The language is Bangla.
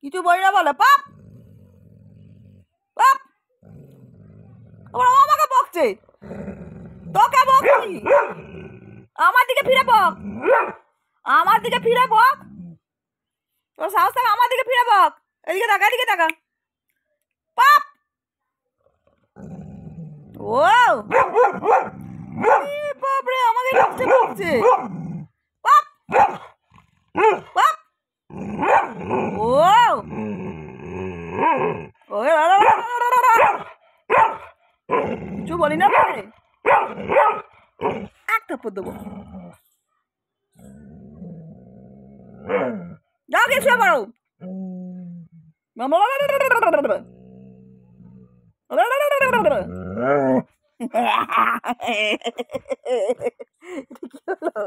কিছু বলি না বলে পাপ পাপ। ও আমাকে বকছে, তোকে বকছি। আমার দিকে ফিরে বক, আমার দিকে ফিরে বক। তোর সাহস থাকে আমার দিকে ফিরে বক। এদিকে তাকা, এদিকে তাকা। পাপ। ও বাপরে, আমাকে বকছে বকছে। পাপ পাপ। ও কিছু বলি না বলে এক থাপ্পড় দেবো। যাও গিয়ে শুয়ে পড়ো। কি হলো?